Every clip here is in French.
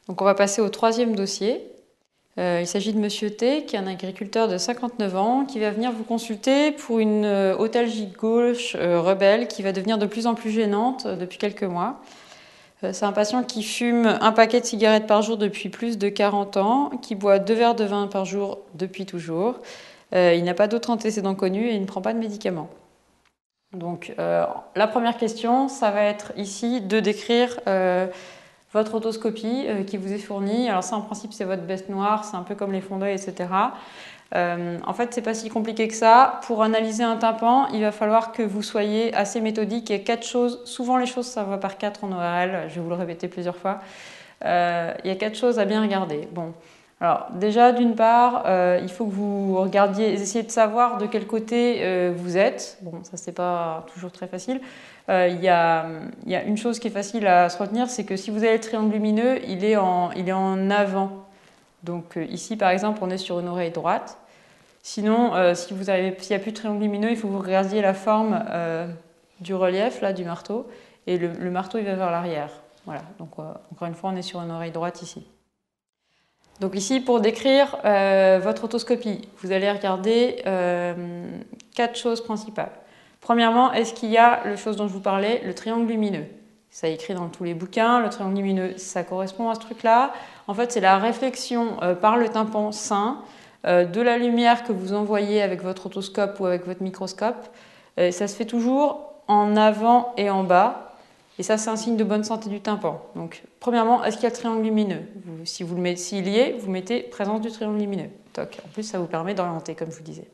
Donc on va passer au troisième dossier. Il s'agit de Monsieur T, qui est un agriculteur de 59 ans, qui va venir vous consulter pour une otalgie gauche rebelle qui va devenir de plus en plus gênante depuis quelques mois. C'est un patient qui fume un paquet de cigarettes par jour depuis plus de 40 ans, qui boit 2 verres de vin par jour depuis toujours. Il n'a pas d'autres antécédents connus et il ne prend pas de médicaments. Donc la première question, ça va être ici de décrire votre otoscopie qui vous est fournie. Alors ça, en principe, c'est votre veste noire, c'est un peu comme les fonds d'œil, etc. En fait, c'est pas si compliqué que ça. Pour analyser un tympan, il va falloir que vous soyez assez méthodique. Il y a 4 choses. Souvent, les choses, ça va par 4 en ORL. Je vais vous le répéter plusieurs fois. Il y a 4 choses à bien regarder. Bon. Alors, déjà, d'une part, il faut que vous regardiez, essayez de savoir de quel côté vous êtes. Bon, ça, c'est pas toujours très facile. Il y a une chose qui est facile à se retenir, c'est que si vous avez le triangle lumineux, il est en avant. Donc ici, par exemple, on est sur une oreille droite. Sinon, s'il n'y a plus de triangle lumineux, il faut que vous regardiez la forme du relief, là, du marteau. Et le marteau, il va vers l'arrière. Voilà, donc encore une fois, on est sur une oreille droite ici. Donc ici, pour décrire votre otoscopie, vous allez regarder 4 choses principales. Premièrement, est-ce qu'il y a la chose dont je vous parlais, le triangle lumineux? Ça est écrit dans tous les bouquins, le triangle lumineux, ça correspond à ce truc-là. En fait, c'est la réflexion par le tympan sain de la lumière que vous envoyez avec votre otoscope ou avec votre microscope. Ça se fait toujours en avant et en bas. Et ça, c'est un signe de bonne santé du tympan. Donc, premièrement, est-ce qu'il y a le triangle lumineux? S'il y est, vous mettez présence du triangle lumineux. Toc. En plus, ça vous permet d'orienter, comme je vous disais.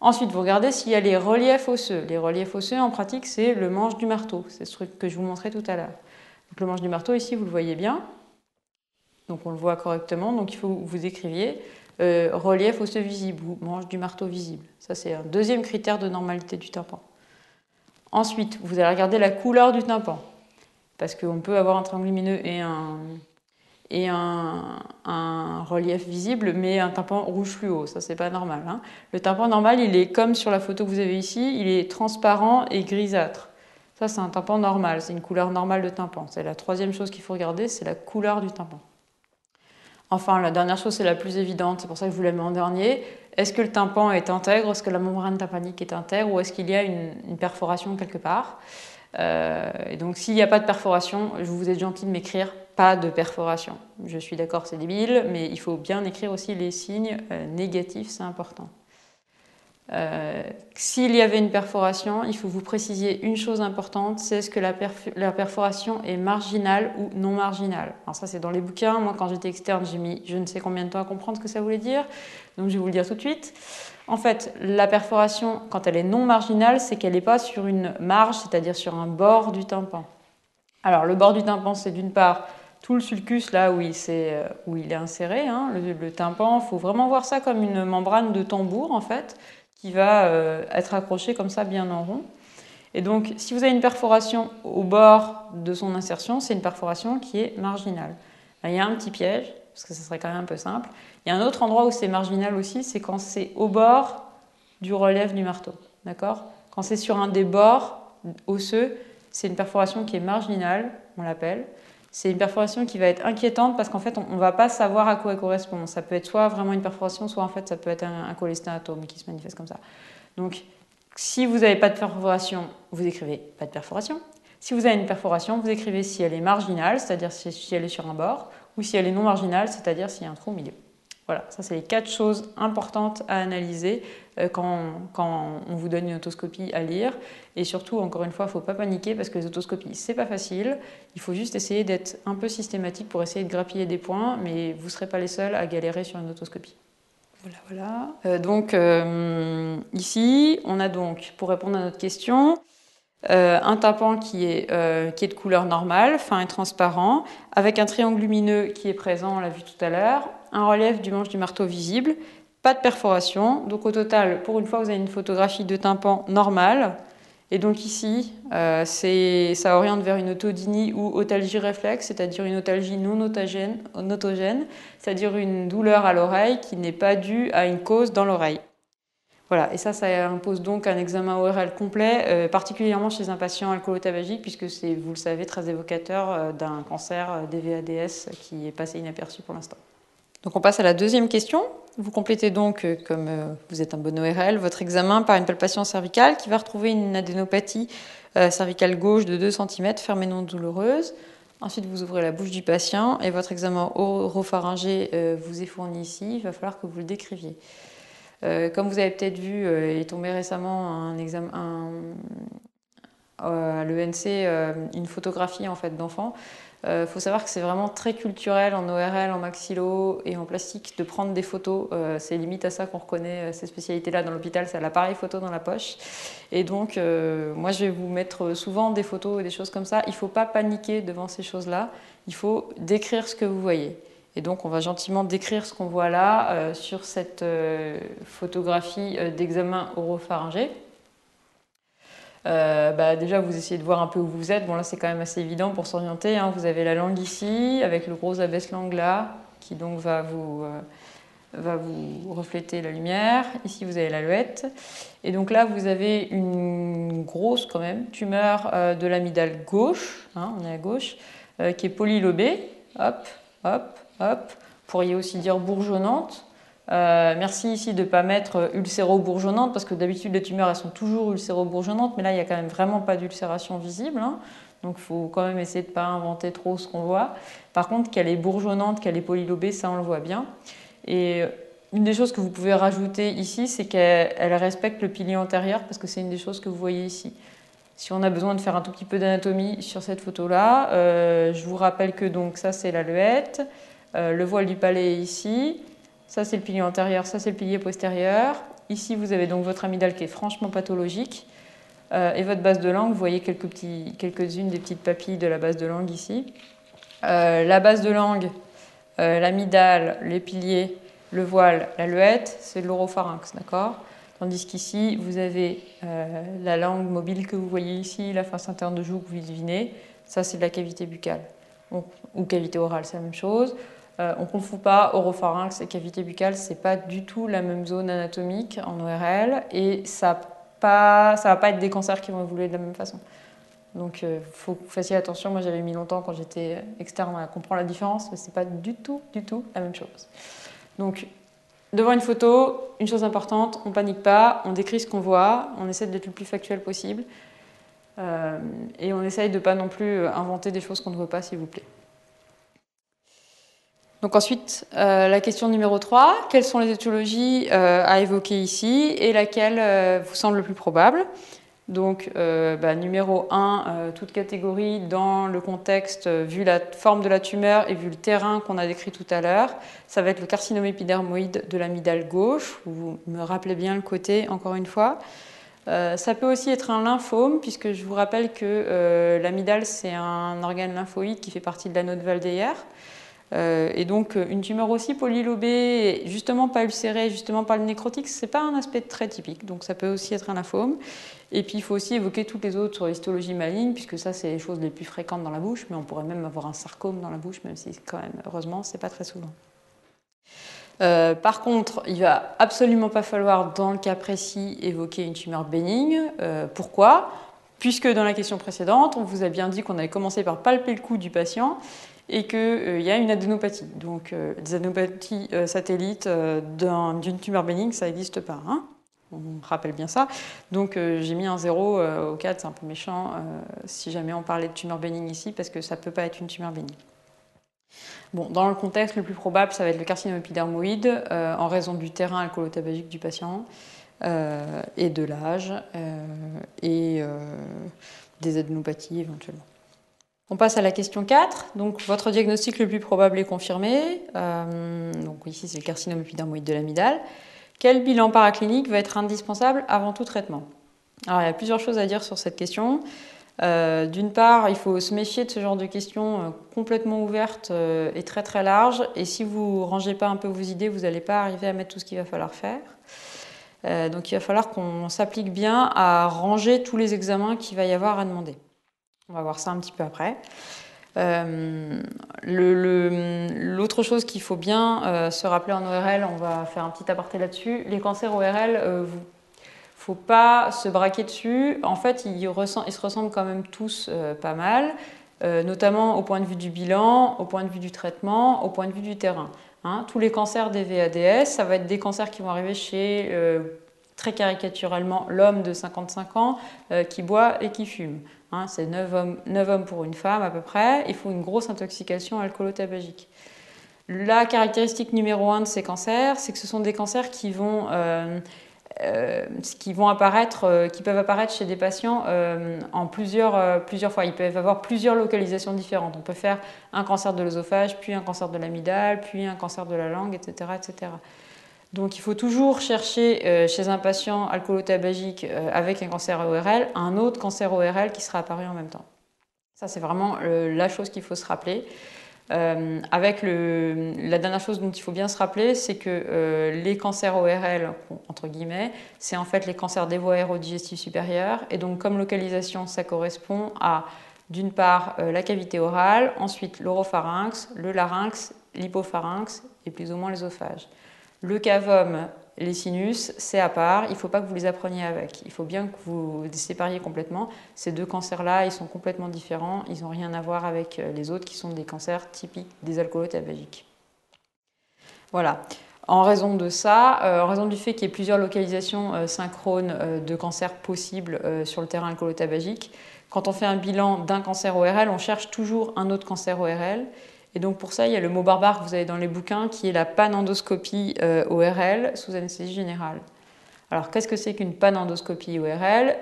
Ensuite, vous regardez s'il y a les reliefs osseux. Les reliefs osseux, en pratique, c'est le manche du marteau. C'est ce truc que je vous montrais tout à l'heure. Donc, le manche du marteau, ici, vous le voyez bien. Donc, on le voit correctement. Donc, il faut que vous écriviez relief osseux visible ou manche du marteau visible. Ça, c'est un deuxième critère de normalité du tympan. Ensuite, vous allez regarder la couleur du tympan. Parce qu'on peut avoir un triangle lumineux et un relief visible, mais un tympan rouge fluo. Ça, c'est pas normal. Hein. Le tympan normal, il est comme sur la photo que vous avez ici, il est transparent et grisâtre. Ça, c'est un tympan normal, c'est une couleur normale de tympan. C'est la troisième chose qu'il faut regarder, c'est la couleur du tympan. Enfin, la dernière chose, c'est la plus évidente, c'est pour ça que je vous la mets en dernier. Est-ce que le tympan est intègre? Est-ce que la membrane tympanique est intègre? Ou est-ce qu'il y a une perforation quelque part? Et donc, s'il n'y a pas de perforation, je vous ai gentil de m'écrire pas de perforation. Je suis d'accord, c'est débile, mais il faut bien écrire aussi les signes négatifs, c'est important. S'il y avait une perforation, il faut vous préciser une chose importante, c'est est-ce que la perforation est marginale ou non marginale. Alors ça, c'est dans les bouquins. Moi, quand j'étais externe, j'ai mis je ne sais combien de temps à comprendre ce que ça voulait dire. Donc, je vais vous le dire tout de suite. En fait, la perforation, quand elle est non marginale, c'est qu'elle n'est pas sur une marge, c'est-à-dire sur un bord du tympan. Alors, le bord du tympan, c'est d'une part tout le sulcus, là où il est inséré, hein, le tympan. Il faut vraiment voir ça comme une membrane de tambour, en fait, qui va être accrochée comme ça, bien en rond. Et donc, si vous avez une perforation au bord de son insertion, c'est une perforation qui est marginale. Là, il y a un petit piège, parce que ça serait quand même un peu simple. Il y a un autre endroit où c'est marginal aussi, c'est quand c'est au bord du relief du marteau. D'accord? Quand c'est sur un des bords osseux, c'est une perforation qui est marginale, on l'appelle. C'est une perforation qui va être inquiétante parce qu'en fait, on ne va pas savoir à quoi elle correspond. Ça peut être soit vraiment une perforation, soit en fait, ça peut être un cholestéatome qui se manifeste comme ça. Donc, si vous n'avez pas de perforation, vous écrivez pas de perforation. Si vous avez une perforation, vous écrivez si elle est marginale, c'est-à-dire si elle est sur un bord, ou si elle est non marginale, c'est-à-dire s'il y a un trou au milieu. Voilà, ça c'est les 4 choses importantes à analyser quand on vous donne une otoscopie à lire. Et surtout, encore une fois, il ne faut pas paniquer parce que les otoscopies, c'est pas facile. Il faut juste essayer d'être un peu systématique pour essayer de grappiller des points, mais vous ne serez pas les seuls à galérer sur une otoscopie. Voilà. Donc ici, on a donc, pour répondre à notre question, un tympan qui est de couleur normale, fin et transparent, avec un triangle lumineux qui est présent, on l'a vu tout à l'heure, un relief du manche du marteau visible, pas de perforation. Donc au total, pour une fois, vous avez une photographie de tympan normale. Et donc ici, ça oriente vers une otodynie ou otalgie réflexe, c'est-à-dire une otalgie non otogène, c'est-à-dire une douleur à l'oreille qui n'est pas due à une cause dans l'oreille. Voilà, et ça impose donc un examen ORL complet, particulièrement chez un patient alcoolotabagique, puisque c'est, vous le savez, très évocateur d'un cancer des VADS qui est passé inaperçu pour l'instant. Donc on passe à la deuxième question. Vous complétez donc, comme vous êtes un bon ORL, votre examen par une palpation cervicale qui va retrouver une adénopathie cervicale gauche de 2 cm, fermée non douloureuse. Ensuite, vous ouvrez la bouche du patient et votre examen oropharyngé vous est fourni ici. Il va falloir que vous le décriviez. Comme vous avez peut-être vu, il est tombé récemment un examen, à l'ENC une photographie en fait, d'enfants. Faut savoir que c'est vraiment très culturel en ORL, en maxillo et en plastique de prendre des photos. C'est limite à ça qu'on reconnaît ces spécialités-là dans l'hôpital, c'est l'appareil photo dans la poche. Et donc, moi, je vais vous mettre souvent des photos et des choses comme ça. Il ne faut pas paniquer devant ces choses-là. Il faut décrire ce que vous voyez. Et donc, on va gentiment décrire ce qu'on voit là sur cette photographie d'examen oropharyngé. Déjà, vous essayez de voir un peu où vous êtes. Bon, là, c'est quand même assez évident pour s'orienter. Hein. Vous avez la langue ici, avec le gros abaisse-langue là, qui donc va vous refléter la lumière. Ici, vous avez l'alouette. Et donc là, vous avez une grosse, quand même, tumeur de l'amygdale gauche, hein, on est à gauche, qui est polylobée. Hop, hop, hop. Vous pourriez aussi dire bourgeonnante. Merci ici de ne pas mettre ulcéro-bourgeonnante, parce que d'habitude les tumeurs elles sont toujours ulcéro-bourgeonnantes, mais là il n'y a quand même vraiment pas d'ulcération visible, hein. Donc il faut quand même essayer de ne pas inventer trop ce qu'on voit. Par contre, qu'elle est bourgeonnante, qu'elle est polylobée, ça on le voit bien. Et une des choses que vous pouvez rajouter ici, c'est qu'elle respecte le pilier antérieur, parce que c'est une des choses que vous voyez ici. Si on a besoin de faire un tout petit peu d'anatomie sur cette photo-là, je vous rappelle que donc ça c'est l'alouette, le voile du palais est ici. Ça, c'est le pilier antérieur, ça, c'est le pilier postérieur. Ici, vous avez donc votre amygdale qui est franchement pathologique. Et votre base de langue, vous voyez quelques-unes des petites papilles de la base de langue ici. La base de langue, l'amygdale, les piliers, le voile, l'alouette, c'est de l'oropharynx, d'accord? Tandis qu'ici, vous avez la langue mobile que vous voyez ici, la face interne de joue que vous devinez. Ça, c'est de la cavité buccale. Ou cavité orale, c'est la même chose. On ne confond pas oropharynx et cavité buccale, ce n'est pas du tout la même zone anatomique en ORL et ça ne va pas être des cancers qui vont évoluer de la même façon. Donc il faut que vous fassiez attention. Moi j'avais mis longtemps quand j'étais externe à comprendre la différence, mais ce n'est pas du tout la même chose. Donc devant une photo, une chose importante, on ne panique pas, on décrit ce qu'on voit, on essaie d'être le plus factuel possible et on essaye de ne pas non plus inventer des choses qu'on ne veut pas, s'il vous plaît. Donc ensuite, la question numéro 3, quelles sont les étiologies à évoquer ici et laquelle vous semble le plus probable? Donc numéro 1, toute catégorie dans le contexte, vu la forme de la tumeur et vu le terrain qu'on a décrit tout à l'heure, ça va être le carcinome épidermoïde de l'amygdale gauche. Vous me rappelez bien le côté, encore une fois. Ça peut aussi être un lymphome, puisque je vous rappelle que l'amygdale, c'est un organe lymphoïde qui fait partie de l'anneau de Valdeyer. Et donc une tumeur aussi polylobée, justement pas ulcérée, justement pas le nécrotique, c'est pas un aspect très typique, donc ça peut aussi être un lymphome. Et puis il faut aussi évoquer toutes les autres histologies malignes, puisque ça c'est les choses les plus fréquentes dans la bouche, mais on pourrait même avoir un sarcome dans la bouche, même si quand même, heureusement, c'est pas très souvent. Par contre, il va absolument pas falloir, dans le cas précis, évoquer une tumeur bénigne. Pourquoi? Puisque dans la question précédente, on vous a bien dit qu'on avait commencé par palper le cou du patient, et qu'il y a une adénopathie. Donc des adénopathies satellites d'une tumeur bénigne, ça n'existe pas. Hein, on rappelle bien ça. Donc j'ai mis un 0 au cadre, c'est un peu méchant, si jamais on parlait de tumeur bénigne ici, parce que ça ne peut pas être une tumeur bénigne. Bon, dans le contexte, le plus probable, ça va être le carcinome épidermoïde, en raison du terrain alcoolotabagique du patient, et de l'âge, et des adénopathies éventuellement. On passe à la question 4. Donc, votre diagnostic le plus probable est confirmé. Donc, ici, c'est le carcinome épidermoïde de l'amygdale. Quel bilan paraclinique va être indispensable avant tout traitement? Alors, il y a plusieurs choses à dire sur cette question. D'une part, il faut se méfier de ce genre de questions complètement ouvertes et très très larges. Et si vous ne rangez pas un peu vos idées, vous n'allez pas arriver à mettre tout ce qu'il va falloir faire. Donc, il va falloir qu'on s'applique bien à ranger tous les examens qu'il va y avoir à demander. On va voir ça un petit peu après. L'autre chose qu'il faut bien se rappeler en ORL, on va faire un petit aparté là-dessus, les cancers ORL, faut pas se braquer dessus. En fait, ils se ressemblent quand même tous pas mal, notamment au point de vue du bilan, au point de vue du traitement, au point de vue du terrain. Hein, tous les cancers des VADS, ça va être des cancers qui vont arriver chez, très caricaturalement, l'homme de 55 ans qui boit et qui fume. Hein, c'est 9 hommes pour une femme à peu près. Il faut une grosse intoxication alcoolo-tabagique. La caractéristique numéro 1 de ces cancers, c'est que ce sont des cancers qui peuvent apparaître chez des patients en plusieurs fois. Ils peuvent avoir plusieurs localisations différentes. On peut faire un cancer de l'œsophage, puis un cancer de l'amygdale, puis un cancer de la langue, etc., etc. Donc il faut toujours chercher chez un patient alcoolo-tabagique avec un cancer ORL, un autre cancer ORL qui sera apparu en même temps. Ça, c'est vraiment la chose qu'il faut se rappeler. La dernière chose dont il faut bien se rappeler, c'est que les cancers ORL, entre guillemets, c'est en fait les cancers des voies aérodigestives supérieures. Et donc, comme localisation, ça correspond à, d'une part, la cavité orale, ensuite l'oropharynx, le larynx, l'hypopharynx et plus ou moins l'œsophage. Le cavum, les sinus, c'est à part, il ne faut pas que vous les appreniez avec. Il faut bien que vous les sépariez complètement. Ces deux cancers-là, ils sont complètement différents, ils n'ont rien à voir avec les autres qui sont des cancers typiques des alcoolo-tabagiques. Voilà. En raison de ça, en raison du fait qu'il y ait plusieurs localisations synchrones de cancers possibles sur le terrain alcoolo-tabagique, quand on fait un bilan d'un cancer ORL, on cherche toujours un autre cancer ORL. Et donc pour ça, il y a le mot barbare que vous avez dans les bouquins qui est la panendoscopie ORL sous anesthésie générale. Alors qu'est-ce que c'est qu'une panendoscopie ORL?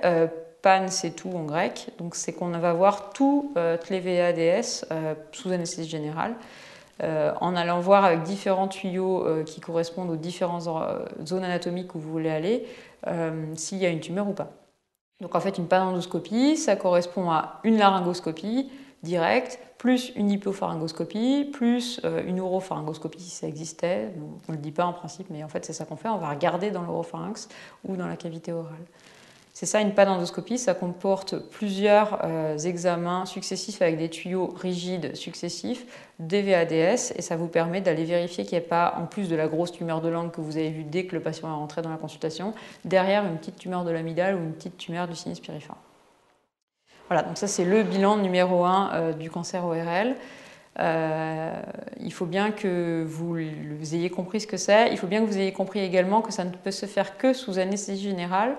Pan, c'est tout en grec, donc c'est qu'on va voir toutes les VADS sous anesthésie générale, en allant voir avec différents tuyaux qui correspondent aux différentes zones anatomiques où vous voulez aller, s'il y a une tumeur ou pas. Donc en fait, une panendoscopie, ça correspond à une laryngoscopie directe, plus une hypopharyngoscopie, plus une oropharyngoscopie si ça existait. On ne le dit pas en principe, mais en fait c'est ça qu'on fait, on va regarder dans l'oropharynx ou dans la cavité orale. C'est ça une panendoscopie, ça comporte plusieurs examens successifs avec des tuyaux rigides successifs, des VADS, et ça vous permet d'aller vérifier qu'il n'y a pas, en plus de la grosse tumeur de langue que vous avez vue dès que le patient est rentré dans la consultation, derrière une petite tumeur de l'amygdale ou une petite tumeur du sinus piriforme. Voilà, donc ça c'est le bilan numéro 1 du cancer ORL. Il faut bien que vous ayez compris ce que c'est. Il faut bien que vous ayez compris également que ça ne peut se faire que sous anesthésie générale.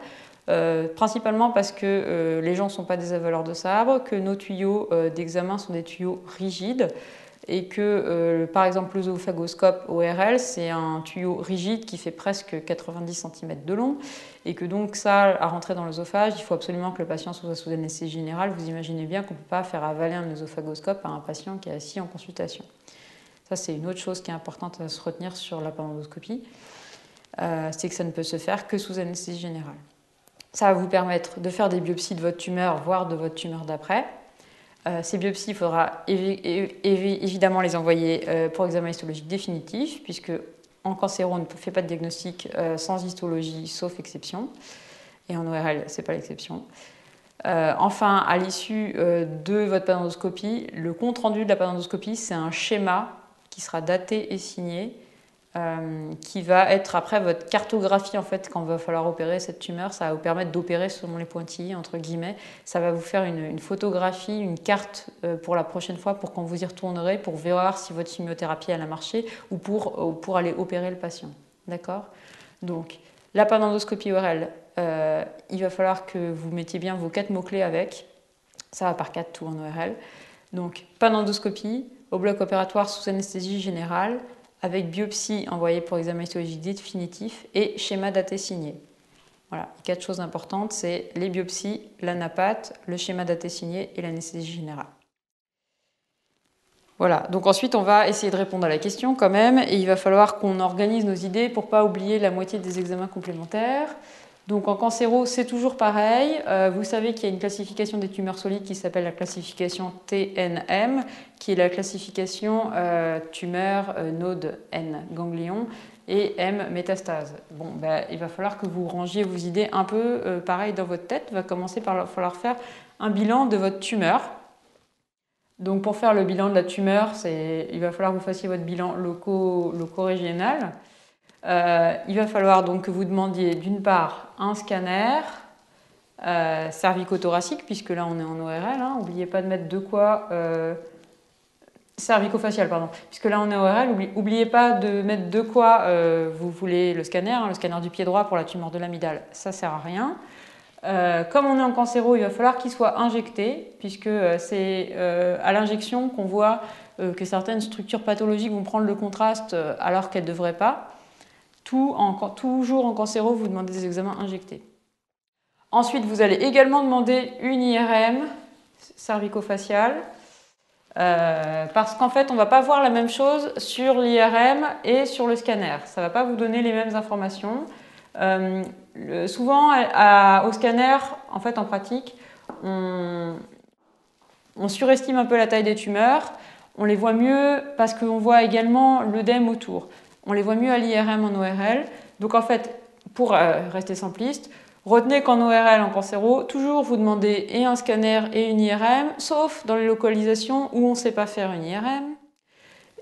Principalement parce que les gens ne sont pas des avaleurs de sabre, que nos tuyaux d'examen sont des tuyaux rigides et que par exemple l'œsophagoscope ORL c'est un tuyau rigide qui fait presque 90 cm de long et que donc ça à rentrer dans l'œsophage il faut absolument que le patient soit sous anesthésie générale. Vous imaginez bien qu'on ne peut pas faire avaler un œsophagoscope à un patient qui est assis en consultation. Ça c'est une autre chose qui est importante à se retenir sur la panendoscopie, c'est que ça ne peut se faire que sous anesthésie générale. Ça va vous permettre de faire des biopsies de votre tumeur, voire de votre tumeur d'après. Ces biopsies, il faudra évidemment les envoyer pour examen histologique définitif, puisque en cancéro, on ne fait pas de diagnostic sans histologie, sauf exception. Et en ORL, ce n'est pas l'exception. Enfin, à l'issue de votre panendoscopie, le compte-rendu de la panendoscopie, c'est un schéma qui sera daté et signé, qui va être après votre cartographie en fait quand il va falloir opérer cette tumeur. Ça va vous permettre d'opérer selon les pointillés entre guillemets. Ça va vous faire une photographie, une carte pour la prochaine fois pour quand vous y retournerez pour voir si votre chimiothérapie elle a marché ou pour aller opérer le patient. D'accord? Donc la panendoscopie ORL, il va falloir que vous mettiez bien vos 4 mots-clés avec. Ça va par 4 tout en ORL. Donc panendoscopie au bloc opératoire sous anesthésie générale, avec biopsie envoyée pour examen histologique définitif et schéma daté signé. Voilà, 4 choses importantes, c'est les biopsies, l'anapathe, le schéma daté signé et l'anesthésie générale. Voilà, donc ensuite on va essayer de répondre à la question quand même, et il va falloir qu'on organise nos idées pour ne pas oublier la moitié des examens complémentaires. Donc en cancéro, c'est toujours pareil. Vous savez qu'il y a une classification des tumeurs solides qui s'appelle la classification TNM, qui est la classification tumeur, node N, ganglion, et M, métastase. Bon, il va falloir que vous rangiez vos idées un peu pareil dans votre tête. Il va commencer par falloir faire un bilan de votre tumeur. Donc pour faire le bilan de la tumeur, il va falloir que vous fassiez votre bilan loco-régional. Il va falloir donc que vous demandiez d'une part un scanner cervico-thoracique, puisque là on est en ORL, hein, n'oubliez pas de mettre de quoi... cervico-facial, pardon, puisque là on est en ORL, n'oubliez pas de mettre de quoi vous voulez le scanner du pied droit pour la tumeur de l'amygdale, ça sert à rien. Comme on est en cancéro, il va falloir qu'il soit injecté, puisque c'est à l'injection qu'on voit que certaines structures pathologiques vont prendre le contraste alors qu'elles ne devraient pas. Toujours en cancéro, vous demandez des examens injectés. Ensuite, vous allez également demander une IRM cervico-faciale, parce qu'en fait, on ne va pas voir la même chose sur l'IRM et sur le scanner. Ça ne va pas vous donner les mêmes informations. Souvent, au scanner, en fait, en pratique, on surestime un peu la taille des tumeurs. On les voit mieux parce qu'on voit également l'œdème autour. On les voit mieux à l'IRM en ORL. Donc en fait, pour rester simpliste, retenez qu'en ORL, en cancéro, toujours vous demandez et un scanner et une IRM, sauf dans les localisations où on ne sait pas faire une IRM,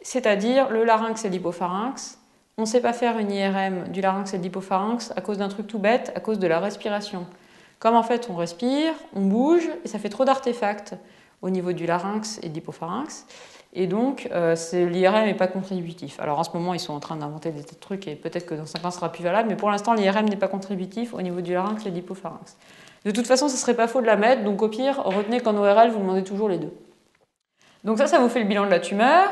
c'est-à-dire le larynx et l'hypopharynx. On ne sait pas faire une IRM du larynx et de l'hypopharynx à cause d'un truc tout bête, à cause de la respiration. Comme en fait on respire, on bouge, et ça fait trop d'artefacts au niveau du larynx et de l'hypopharynx. Et donc, l'IRM n'est pas contributif. Alors en ce moment, ils sont en train d'inventer des trucs et peut-être que dans 5 ans, ce sera plus valable, mais pour l'instant, l'IRM n'est pas contributif au niveau du larynx et de l'hypopharynx. De toute façon, ce ne serait pas faux de la mettre, donc au pire, retenez qu'en ORL, vous demandez toujours les deux. Donc ça vous fait le bilan de la tumeur,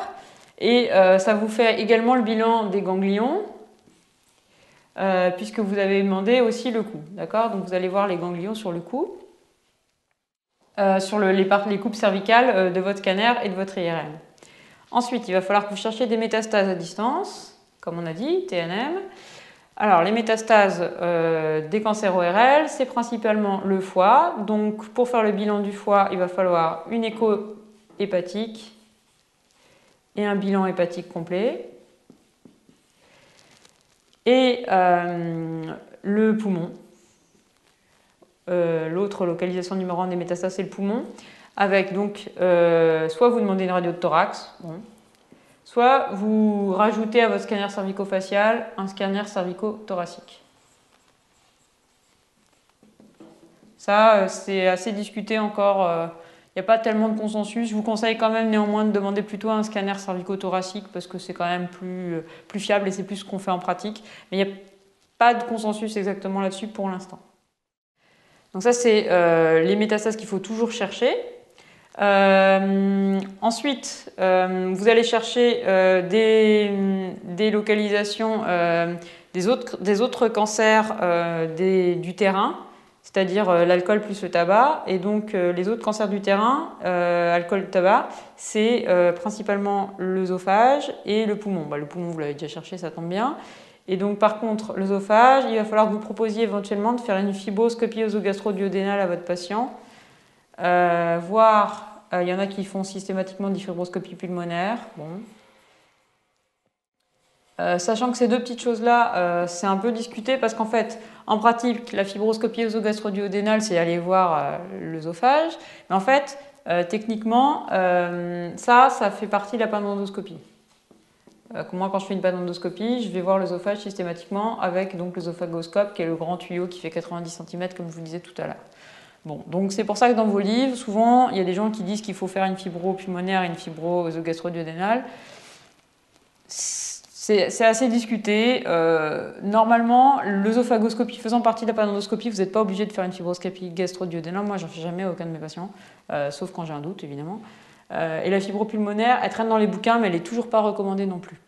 et ça vous fait également le bilan des ganglions, puisque vous avez demandé aussi le cou. D'accord ? Donc vous allez voir les ganglions sur le cou, sur les coupes cervicales de votre scanner et de votre IRM. Ensuite, il va falloir que vous cherchiez des métastases à distance, comme on a dit, TNM. Alors, les métastases des cancers ORL, c'est principalement le foie. Donc, pour faire le bilan du foie, il va falloir une écho hépatique et un bilan hépatique complet. Et le poumon. L'autre localisation numéro 1 des métastases, c'est le poumon. Avec donc, soit vous demandez une radio de thorax, bon, soit vous rajoutez à votre scanner cervico-facial un scanner cervico-thoracique. Ça, c'est assez discuté encore. Il n'y a pas tellement de consensus. Je vous conseille quand même néanmoins de demander plutôt un scanner cervico-thoracique parce que c'est quand même plus fiable et c'est plus ce qu'on fait en pratique. Mais il n'y a pas de consensus exactement là-dessus pour l'instant. Donc ça, c'est les métastases qu'il faut toujours chercher. Ensuite, vous allez chercher des localisations des autres cancers du terrain, c'est-à-dire l'alcool plus le tabac. Et donc, les autres cancers du terrain, alcool, tabac, c'est principalement l'œsophage et le poumon. Le poumon, vous l'avez déjà cherché, ça tombe bien. Et donc, par contre, l'œsophage, il va falloir que vous proposiez éventuellement de faire une fibroscopie œsogastro-duodénale à votre patient. Voire, il y en a qui font systématiquement des fibroscopies pulmonaires. Bon. Sachant que ces deux petites choses-là, c'est un peu discuté parce qu'en fait, en pratique, la fibroscopie œsogastro-duodénale, c'est aller voir l'œsophage. Mais en fait, techniquement, ça fait partie de la panendoscopie. Moi, quand je fais une panendoscopie, je vais voir l'œsophage systématiquement avec l'œsophagoscope, qui est le grand tuyau qui fait 90 cm, comme je vous disais tout à l'heure. Bon, donc c'est pour ça que dans vos livres, souvent, il y a des gens qui disent qu'il faut faire une fibro pulmonaire et une fibro œsogastro-duodénale. C'est assez discuté. Normalement, l'œsophagoscopie faisant partie de la panendoscopie, vous n'êtes pas obligé de faire une fibroscopie gastro-duodénale. Moi, j'en fais jamais à aucun de mes patients, sauf quand j'ai un doute, évidemment. Et la fibropulmonaire, elle traîne dans les bouquins, mais elle n'est toujours pas recommandée non plus.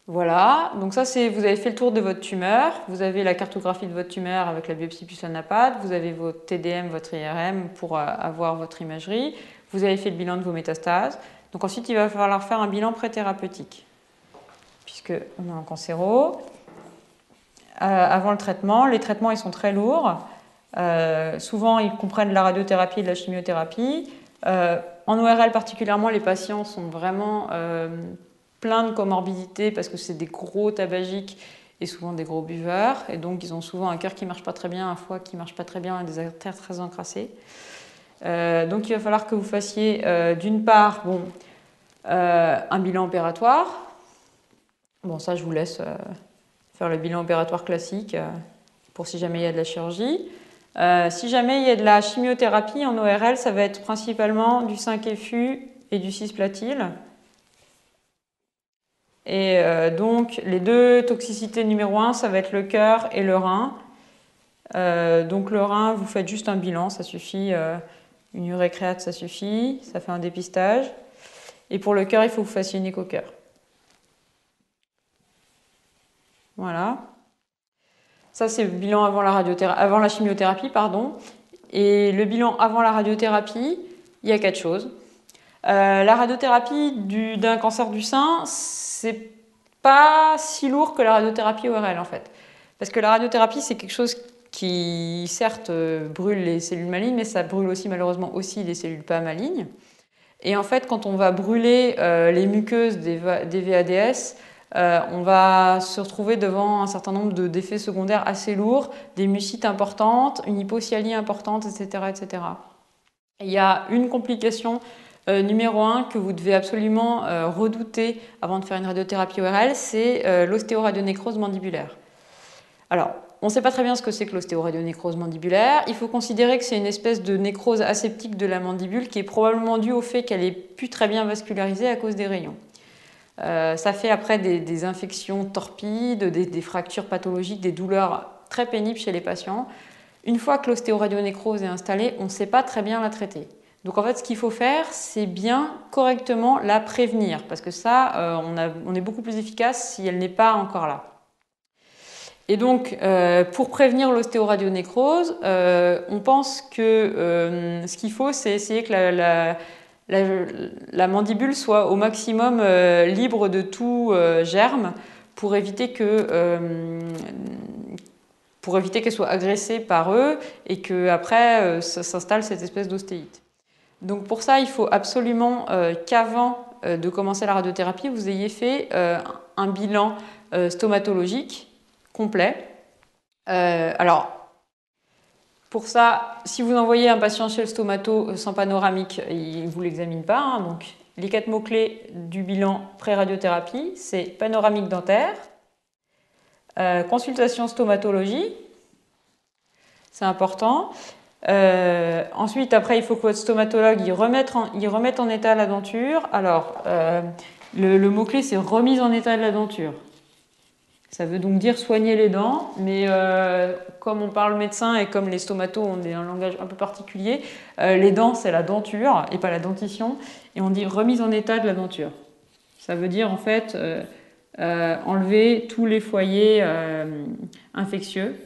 Voilà, donc ça c'est, vous avez fait le tour de votre tumeur, vous avez la cartographie de votre tumeur avec la biopsie plus la NAPAD, vous avez votre TDM, votre IRM pour avoir votre imagerie, vous avez fait le bilan de vos métastases. Donc ensuite il va falloir faire un bilan préthérapeutique, puisque on est en cancéro. Avant le traitement, les traitements ils sont très lourds, souvent ils comprennent la radiothérapie et de la chimiothérapie. En ORL particulièrement, les patients sont vraiment plein de comorbidités parce que c'est des gros tabagiques et souvent des gros buveurs. Et donc, ils ont souvent un cœur qui ne marche pas très bien, un foie qui ne marche pas très bien et des artères très encrassées. Donc, il va falloir que vous fassiez d'une part un bilan opératoire. Bon, ça, je vous laisse faire le bilan opératoire classique pour si jamais il y a de la chirurgie. Si jamais il y a de la chimiothérapie en ORL, ça va être principalement du 5-FU et du cisplatyl. Et donc, les deux toxicités numéro 1, ça va être le cœur et le rein. Donc, le rein, vous faites juste un bilan, ça suffit. Une urécréate, ça suffit. Ça fait un dépistage. Et pour le cœur, il faut que vous fassiez une écho-cœur. Voilà. Ça, c'est le bilan avant la chimiothérapie, pardon. Et le bilan avant la radiothérapie, il y a 4 choses. La radiothérapie d'un cancer du sein, c'est pas si lourd que la radiothérapie ORL en fait. Parce que la radiothérapie, c'est quelque chose qui, certes, brûle les cellules malignes, mais ça brûle aussi malheureusement aussi les cellules pas malignes. Et en fait, quand on va brûler les muqueuses des VADS, on va se retrouver devant un certain nombre d'effets secondaires assez lourds, des mucites importantes, une hypocyalie importante, etc., etc. Et il y a une complication numéro 1 que vous devez absolument redouter avant de faire une radiothérapie ORL, c'est l'ostéoradionécrose mandibulaire. Alors, on ne sait pas très bien ce que c'est que l'ostéoradionécrose mandibulaire. Il faut considérer que c'est une espèce de nécrose aseptique de la mandibule qui est probablement due au fait qu'elle n'est plus très bien vascularisée à cause des rayons. Ça fait après des infections torpides, des fractures pathologiques, des douleurs très pénibles chez les patients. Une fois que l'ostéoradionécrose est installée, on ne sait pas très bien la traiter. Donc en fait, ce qu'il faut faire, c'est bien correctement la prévenir, parce que ça, on est beaucoup plus efficace si elle n'est pas encore là. Et donc, pour prévenir l'ostéoradionécrose, on pense que ce qu'il faut, c'est essayer que la mandibule soit au maximum libre de tout germe pour éviter qu'elle soit agressée par eux et qu'après s'installe cette espèce d'ostéite. Donc pour ça, il faut absolument qu'avant de commencer la radiothérapie, vous ayez fait un bilan stomatologique complet. Alors, pour ça, si vous envoyez un patient chez le stomato sans panoramique, il ne vous l'examine pas. Hein, donc, les 4 mots-clés du bilan pré-radiothérapie, c'est panoramique dentaire, consultation stomatologie, c'est important. Ensuite, après, il faut que votre stomatologue il remette en état la denture. Alors, le mot-clé, c'est remise en état de la denture. Ça veut donc dire soigner les dents, mais comme on parle médecin et comme les stomatos ont un langage un peu particulier, les dents, c'est la denture et pas la dentition, et on dit remise en état de la denture. Ça veut dire en fait enlever tous les foyers infectieux,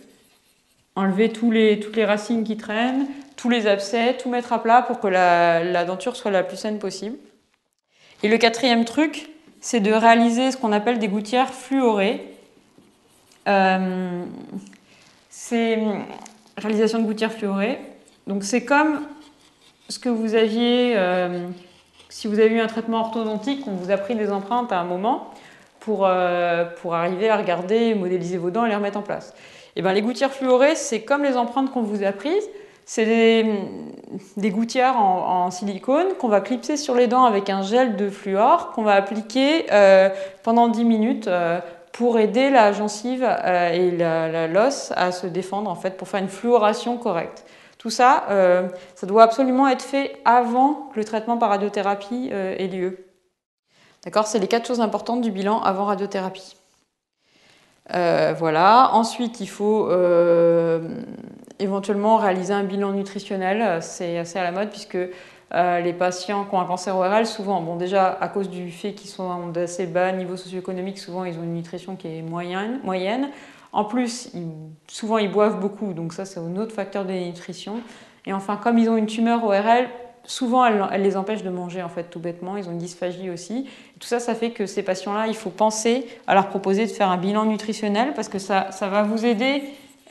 enlever toutes les racines qui traînent, tous les abcès, tout mettre à plat pour que la denture soit la plus saine possible. Et le 4e truc, c'est de réaliser ce qu'on appelle des gouttières fluorées. C'est réalisation de gouttières fluorées. Donc c'est comme ce que vous aviez, si vous avez eu un traitement orthodontique, on vous a pris des empreintes à un moment pour arriver à regarder, modéliser vos dents et les remettre en place. Et bien les gouttières fluorées, c'est comme les empreintes qu'on vous a prises. C'est des gouttières en silicone qu'on va clipser sur les dents avec un gel de fluor qu'on va appliquer pendant 10 minutes pour aider la gencive et l'os à se défendre en fait, pour faire une fluoration correcte. Tout ça, ça doit absolument être fait avant que le traitement par radiothérapie ait lieu. D'accord, c'est les 4 choses importantes du bilan avant radiothérapie. Voilà. Ensuite, il faut éventuellement réaliser un bilan nutritionnel. C'est assez à la mode puisque les patients qui ont un cancer ORL, souvent, bon déjà à cause du fait qu'ils sont d'assez bas niveau socio-économique, souvent ils ont une nutrition qui est moyenne. En plus, souvent ils boivent beaucoup, donc ça c'est un autre facteur de nutrition. Et enfin, comme ils ont une tumeur ORL, souvent elle les empêche de manger en fait tout bêtement, ils ont une dysphagie aussi. Et tout ça, ça fait que ces patients-là, il faut penser à leur proposer de faire un bilan nutritionnel parce que ça va vous aider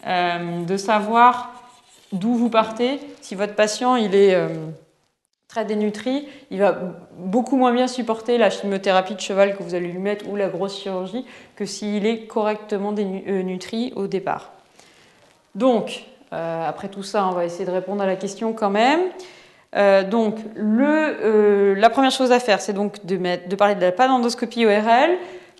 de savoir d'où vous partez. Si votre patient il est très dénutri, il va beaucoup moins bien supporter la chimiothérapie de cheval que vous allez lui mettre ou la grosse chirurgie que s'il est correctement nutri au départ. Donc, après tout ça, on va essayer de répondre à la question quand même. Donc, la première chose à faire, c'est donc de parler de la panendoscopie ORL,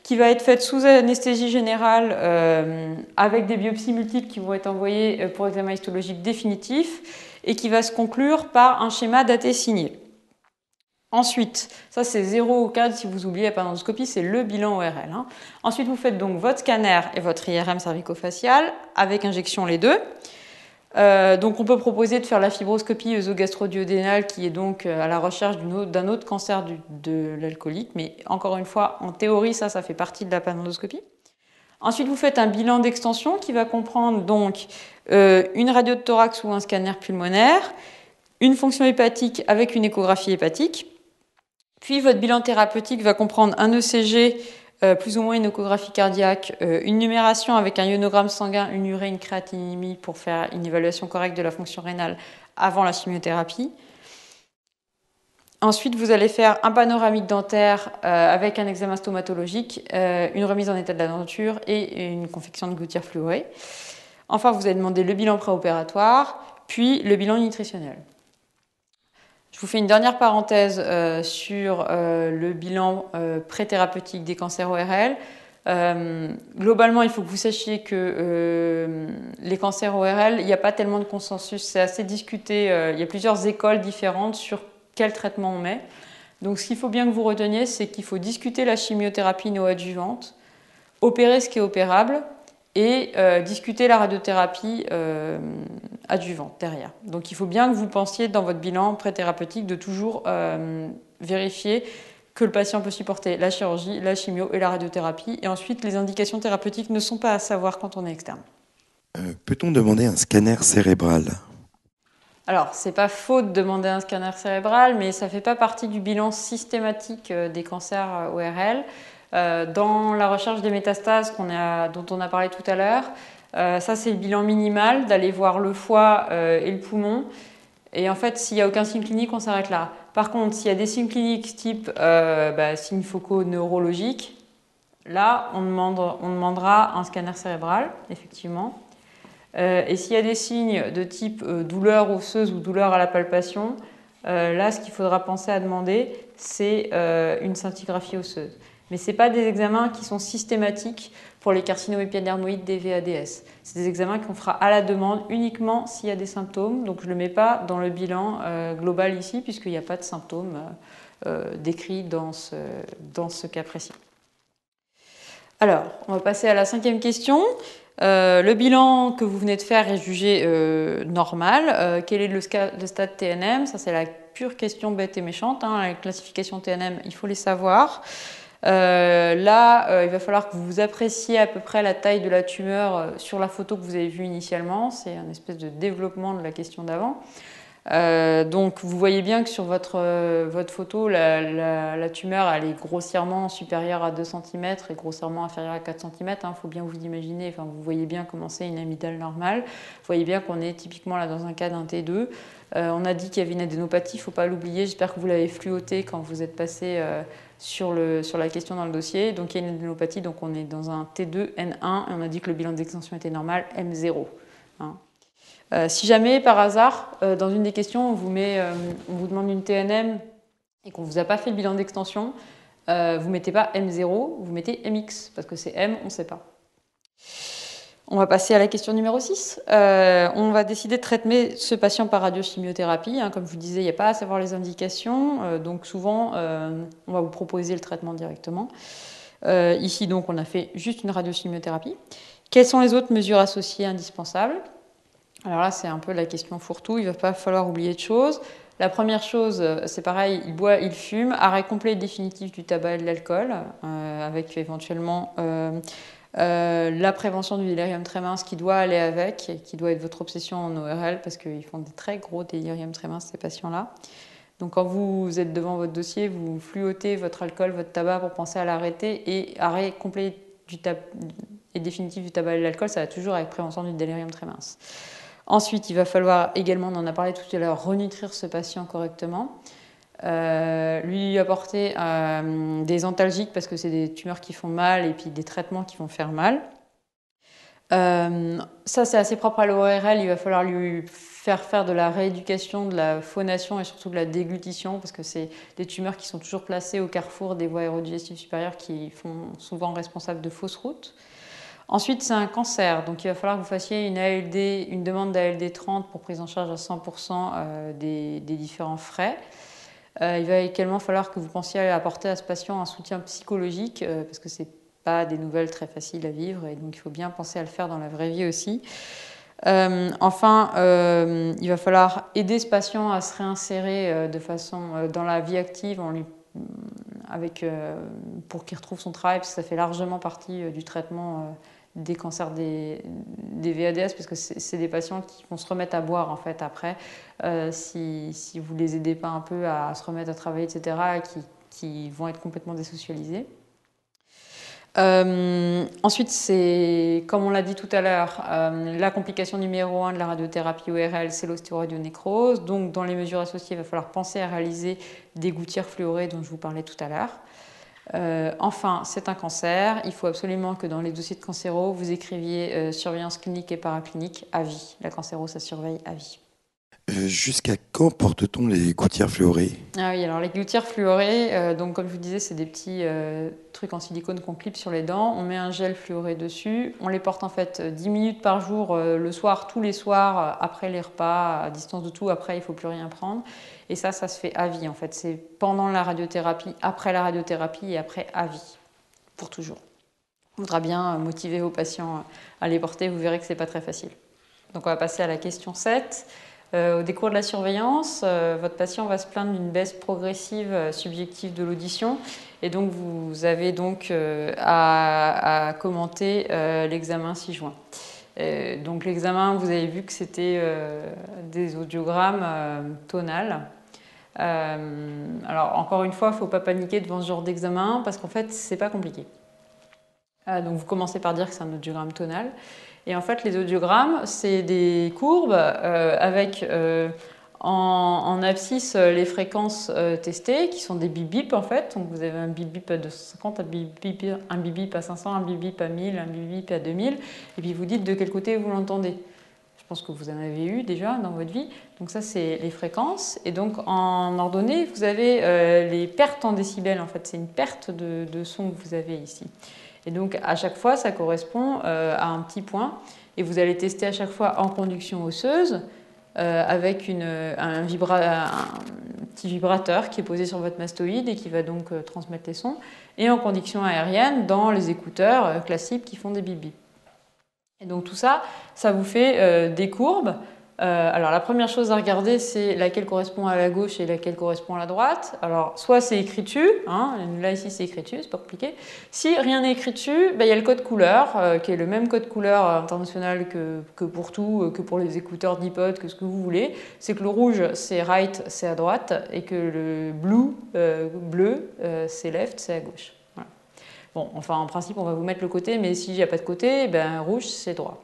qui va être faite sous anesthésie générale avec des biopsies multiples qui vont être envoyées pour examen histologique définitif et qui va se conclure par un schéma daté signé. Ensuite, ça c'est 0 au cadre, si vous oubliez la panendoscopie, c'est le bilan ORL. Hein. Ensuite, vous faites donc votre scanner et votre IRM cervico-facial avec injection les deux. Donc on peut proposer de faire la fibroscopie œsogastro-duodénale qui est donc à la recherche d'un autre cancer de l'alcoolique, mais encore une fois, en théorie, ça fait partie de la panendoscopie. Ensuite, vous faites un bilan d'extension qui va comprendre donc une radio de thorax ou un scanner pulmonaire, une fonction hépatique avec une échographie hépatique. Puis votre bilan thérapeutique va comprendre un ECG, plus ou moins une échographie cardiaque, une numération avec un ionogramme sanguin, une urée, une créatinémie pour faire une évaluation correcte de la fonction rénale avant la chimiothérapie. Ensuite, vous allez faire un panoramique dentaire avec un examen stomatologique, une remise en état de la denture et une confection de gouttière fluorée. Enfin, vous allez demander le bilan préopératoire, puis le bilan nutritionnel. Je vous fais une dernière parenthèse sur le bilan pré-thérapeutique des cancers ORL. Globalement, il faut que vous sachiez que les cancers ORL, il n'y a pas tellement de consensus, c'est assez discuté. Il y a plusieurs écoles différentes sur quel traitement on met. Donc ce qu'il faut bien que vous reteniez, c'est qu'il faut discuter la chimiothérapie néoadjuvante, opérer ce qui est opérable, et discuter la radiothérapie adjuvante derrière. Donc il faut bien que vous pensiez dans votre bilan pré-thérapeutique de toujours vérifier que le patient peut supporter la chirurgie, la chimio et la radiothérapie. Et ensuite, les indications thérapeutiques ne sont pas à savoir quand on est externe. Peut-on demander un scanner cérébral ? Alors, c'est pas faux de demander un scanner cérébral, mais ça fait pas partie du bilan systématique des cancers ORL. Dans la recherche des métastases dont on a parlé tout à l'heure, ça c'est le bilan minimal, d'aller voir le foie et le poumon. Et en fait, s'il n'y a aucun signe clinique, on s'arrête là. Par contre, s'il y a des signes cliniques type signes focaux neurologiques, là, on demandera un scanner cérébral, effectivement. Et s'il y a des signes de type douleur osseuse ou douleur à la palpation, là, ce qu'il faudra penser à demander, c'est une scintigraphie osseuse. Mais ce n'est pas des examens qui sont systématiques pour les carcinomes épidermoïdes des VADS. C'est des examens qu'on fera à la demande uniquement s'il y a des symptômes. Donc je ne le mets pas dans le bilan global ici, puisqu'il n'y a pas de symptômes décrits dans ce cas précis. Alors, on va passer à la 5e question. Le bilan que vous venez de faire est jugé normal. Quel est le stade TNM? Ça, c'est la pure question bête et méchante. Hein. La classification TNM, il faut les savoir. Il va falloir que vous appréciez à peu près la taille de la tumeur sur la photo que vous avez vue initialement. C'est un espèce de développement de la question d'avant. Donc vous voyez bien que sur votre photo, la tumeur elle est grossièrement supérieure à 2 cm et grossièrement inférieure à 4 cm. Il faut bien vous imaginer, enfin, vous voyez bien comment c'est une amygdale normale. Vous voyez bien qu'on est typiquement là dans un cas d'un T2. On a dit qu'il y avait une adénopathie, il ne faut pas l'oublier. J'espère que vous l'avez fluoté quand vous êtes passé sur la question dans le dossier. Donc il y a une adénopathie, donc on est dans un T2, N1, et on a dit que le bilan d'extension était normal, M0. Hein. Si jamais, par hasard, dans une des questions, on vous demande une TNM et qu'on ne vous a pas fait le bilan d'extension, vous ne mettez pas M0, vous mettez MX, parce que c'est M, on ne sait pas. On va passer à la question numéro 6. On va décider de traiter ce patient par radiochimiothérapie. Hein, comme je vous disais, il n'y a pas à savoir les indications, donc souvent, on va vous proposer le traitement directement. Ici, donc, on a fait juste une radiochimiothérapie. Quelles sont les autres mesures associées indispensables ? Alors là, c'est un peu la question fourre-tout, il ne va pas falloir oublier de choses. La première chose, c'est pareil, il boit, il fume, arrêt complet et définitif du tabac et de l'alcool, avec éventuellement la prévention du délirium tremens qui doit aller avec, et qui doit être votre obsession en ORL, parce qu'ils font des très gros délirium tremens, ces patients-là. Donc quand vous êtes devant votre dossier, vous fluotez votre alcool, votre tabac pour penser à l'arrêter, et arrêt complet et définitif du tabac et de l'alcool, ça va toujours avec prévention du délirium tremens. Ensuite, il va falloir également, on en a parlé tout à l'heure, renutrir ce patient correctement, lui apporter des antalgiques parce que c'est des tumeurs qui font mal et puis des traitements qui vont faire mal. Ça, c'est assez propre à l'ORL. Il va falloir lui faire de la rééducation, de la phonation et surtout de la déglutition, parce que c'est des tumeurs qui sont toujours placées au carrefour des voies aérodigestives supérieures qui font souvent responsables de fausses routes. Ensuite, c'est un cancer, donc il va falloir que vous fassiez une demande d'ALD 30 pour prise en charge à 100% des différents frais. Il va également falloir que vous pensiez à apporter à ce patient un soutien psychologique, parce que c'est pas des nouvelles très faciles à vivre, et donc il faut bien penser à le faire dans la vraie vie aussi. Enfin, il va falloir aider ce patient à se réinsérer de façon dans la vie active pour qu'il retrouve son travail, parce que ça fait largement partie du traitement des cancers des VADS, parce que c'est des patients qui vont se remettre à boire en fait après, si vous les aidez pas un peu à se remettre à travailler, etc., et qui vont être complètement désocialisés. Ensuite, c'est, comme on l'a dit tout à l'heure, la complication numéro 1 de la radiothérapie ORL, c'est l'ostéoradionécrose. Donc, dans les mesures associées, il va falloir penser à réaliser des gouttières fluorées dont je vous parlais tout à l'heure. Enfin, c'est un cancer. Il faut absolument que dans les dossiers de cancéro, vous écriviez surveillance clinique et paraclinique à vie. La cancéro, ça surveille à vie. Jusqu'à quand porte-t-on les gouttières fluorées? Ah oui, alors les gouttières fluorées, donc comme je vous disais, c'est des petits trucs en silicone qu'on clip sur les dents. On met un gel fluoré dessus. On les porte en fait 10 minutes par jour, le soir, tous les soirs, après les repas, à distance de tout. Après, il ne faut plus rien prendre. Et ça se fait à vie en fait. C'est pendant la radiothérapie, après la radiothérapie et après à vie, pour toujours. Il faudra bien motiver vos patients à les porter. Vous verrez que ce n'est pas très facile. Donc on va passer à la question 7. Au décours de la surveillance, votre patient va se plaindre d'une baisse progressive subjective de l'audition, et donc vous avez donc à commenter l'examen 6 juin. Donc l'examen, vous avez vu que c'était des audiogrammes tonales. Alors encore une fois, il ne faut pas paniquer devant ce genre d'examen, parce qu'en fait, c'est pas compliqué. Donc vous commencez par dire que c'est un audiogramme tonal. Et en fait, les audiogrammes, c'est des courbes avec en abscisse les fréquences testées, qui sont des bip-bip en fait. Donc vous avez un bip-bip à 250, un bip-bip à 500, un bip-bip à 1000, un bip-bip à 2000. Et puis vous dites de quel côté vous l'entendez. Je pense que vous en avez eu déjà dans votre vie. Donc ça, c'est les fréquences. Et donc en ordonnée, vous avez les pertes en décibels. En fait, c'est une perte de son que vous avez ici. Et donc, à chaque fois, ça correspond à un petit point. Et vous allez tester à chaque fois en conduction osseuse avec un petit vibrateur qui est posé sur votre mastoïde et qui va donc transmettre les sons. Et en conduction aérienne dans les écouteurs classiques qui font des bip-bip. Et donc tout ça, ça vous fait des courbes. Alors la première chose à regarder, c'est laquelle correspond à la gauche et laquelle correspond à la droite. Alors soit c'est écrit dessus, hein, là ici c'est écrit dessus, c'est pas compliqué. Si rien n'est écrit dessus, il y a le code couleur, qui est le même code couleur international que pour tout, que pour les écouteurs d'iPod, que ce que vous voulez. C'est que le rouge c'est right, c'est à droite, et que le bleu, c'est left, c'est à gauche. Voilà. Bon, enfin en principe on va vous mettre le côté, mais s'il n'y a pas de côté, ben, rouge c'est droit.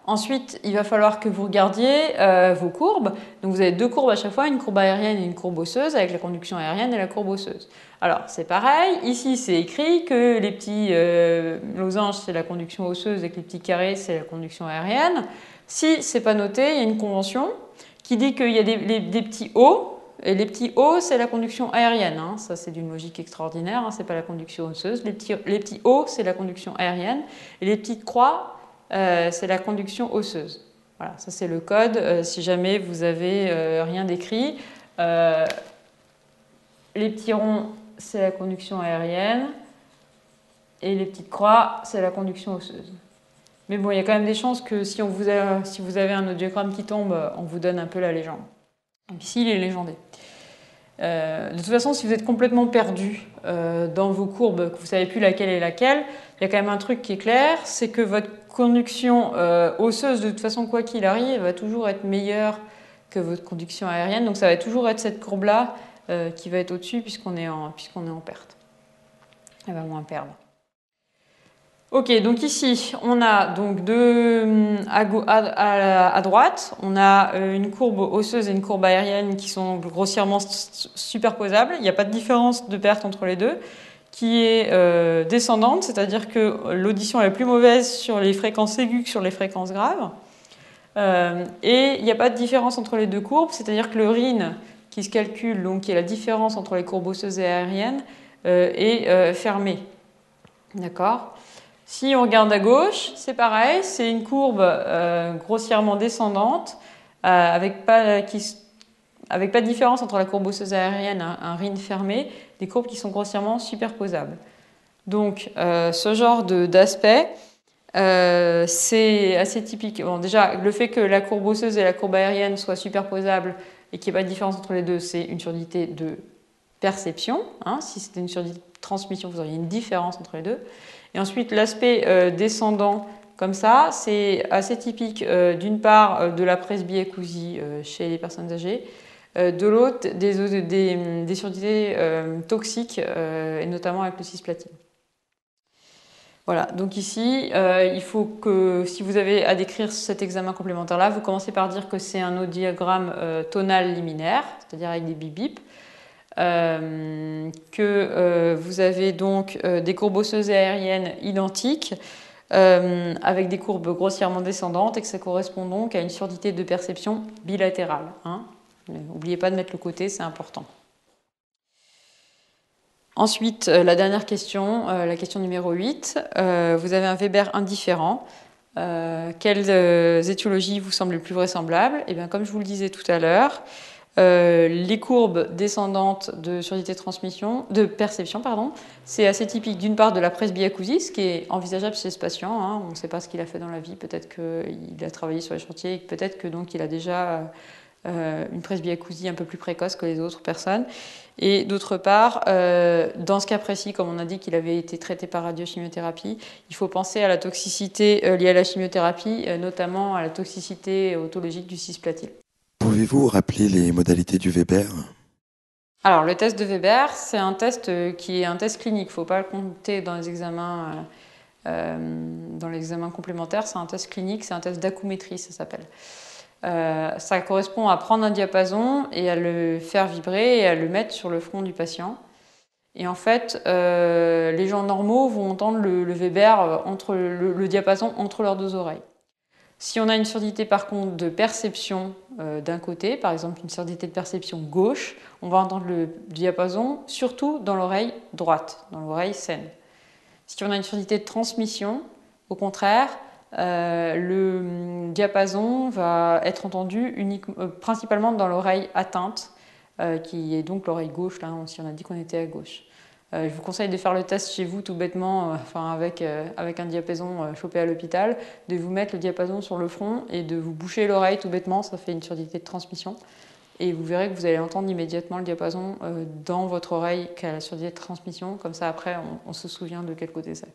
Ensuite, il va falloir que vous regardiez vos courbes. Donc vous avez deux courbes à chaque fois, une courbe aérienne et une courbe osseuse, avec la conduction aérienne et la courbe osseuse. Alors c'est pareil, ici c'est écrit que les petits losanges c'est la conduction osseuse et que les petits carrés c'est la conduction aérienne. Si c'est pas noté, il y a une convention qui dit qu'il y a des petits O, et les petits O c'est la conduction aérienne. Hein. Ça c'est d'une logique extraordinaire, hein. C'est pas la conduction osseuse. Les petits O c'est la conduction aérienne, et les petites croix c'est la conduction osseuse. Voilà, ça c'est le code. Si jamais vous avez rien d'écrit, les petits ronds c'est la conduction aérienne et les petites croix c'est la conduction osseuse. Mais bon, il y a quand même des chances que si vous avez un audiogramme qui tombe, on vous donne un peu la légende. Ici, il est légendé. De toute façon, si vous êtes complètement perdu dans vos courbes, que vous ne savez plus laquelle est laquelle, il y a quand même un truc qui est clair, c'est que votre conduction osseuse, de toute façon, quoi qu'il arrive, va toujours être meilleure que votre conduction aérienne. Donc ça va toujours être cette courbe-là qui va être au-dessus puisqu'on est en perte. Elle va moins perdre. Ok, donc ici, on a donc à droite, on a une courbe osseuse et une courbe aérienne qui sont grossièrement superposables. Il n'y a pas de différence de perte entre les deux. qui est descendante, c'est-à-dire que l'audition est plus mauvaise sur les fréquences aiguës que sur les fréquences graves. Et il n'y a pas de différence entre les deux courbes, c'est-à-dire que le RIN qui se calcule, donc qui est la différence entre les courbes osseuses et aériennes, est fermé. D'accord ? Si on regarde à gauche, c'est pareil, c'est une courbe grossièrement descendante, avec pas de différence entre la courbe osseuse aérienne et un RIN fermé, des courbes qui sont grossièrement superposables. Donc, ce genre d'aspect, c'est assez typique. Bon, déjà, le fait que la courbe osseuse et la courbe aérienne soient superposables et qu'il n'y ait pas de différence entre les deux, c'est une surdité de perception. Hein. Si c'était une surdité de transmission, vous auriez une différence entre les deux. Et ensuite, l'aspect descendant, comme ça, c'est assez typique d'une part de la presbyacousie chez les personnes âgées, de l'autre des surdités toxiques, et notamment avec le cisplatine. Voilà, donc ici, il faut que, si vous avez à décrire cet examen complémentaire-là, vous commencez par dire que c'est un audiogramme tonal liminaire, c'est-à-dire avec des bip-bip, que vous avez donc des courbes osseuses et aériennes identiques, avec des courbes grossièrement descendantes, et que ça correspond donc à une surdité de perception bilatérale. Hein. N'oubliez pas de mettre le côté, c'est important. Ensuite, la dernière question, la question numéro 8. Vous avez un Weber indifférent. Quelles étiologies vous semblent les plus vraisemblables ? Eh bien, comme je vous le disais tout à l'heure, les courbes descendantes de surdité de perception, c'est assez typique d'une part de la presbyacousie, ce qui est envisageable chez ce patient. Hein. On ne sait pas ce qu'il a fait dans la vie. Peut-être qu'il a travaillé sur les chantiers et peut-être que donc il a déjà une presbyacousie un peu plus précoce que les autres personnes. Et d'autre part, dans ce cas précis, comme on a dit qu'il avait été traité par radiochimiothérapie, il faut penser à la toxicité liée à la chimiothérapie, notamment à la toxicité autologique du cisplatine. Pouvez-vous rappeler les modalités du Weber ? Alors, le test de Weber, c'est un test qui est un test clinique. Il ne faut pas le compter dans les examens, complémentaires. C'est un test clinique, c'est un test d'acoumétrie, ça s'appelle. Ça correspond à prendre un diapason et à le faire vibrer et à le mettre sur le front du patient. Et en fait, les gens normaux vont entendre le Weber entre le diapason entre leurs deux oreilles. Si on a une surdité par contre de perception d'un côté, par exemple une surdité de perception gauche, on va entendre le diapason surtout dans l'oreille droite, dans l'oreille saine. Si on a une surdité de transmission, au contraire, le diapason va être entendu principalement dans l'oreille atteinte, qui est donc l'oreille gauche, là, si on a dit qu'on était à gauche. Je vous conseille de faire le test chez vous tout bêtement, avec un diapason chopé à l'hôpital, de vous mettre le diapason sur le front et de vous boucher l'oreille tout bêtement, ça fait une surdité de transmission. Et vous verrez que vous allez entendre immédiatement le diapason dans votre oreille qui a la surdité de transmission, comme ça après on se souvient de quel côté c'est.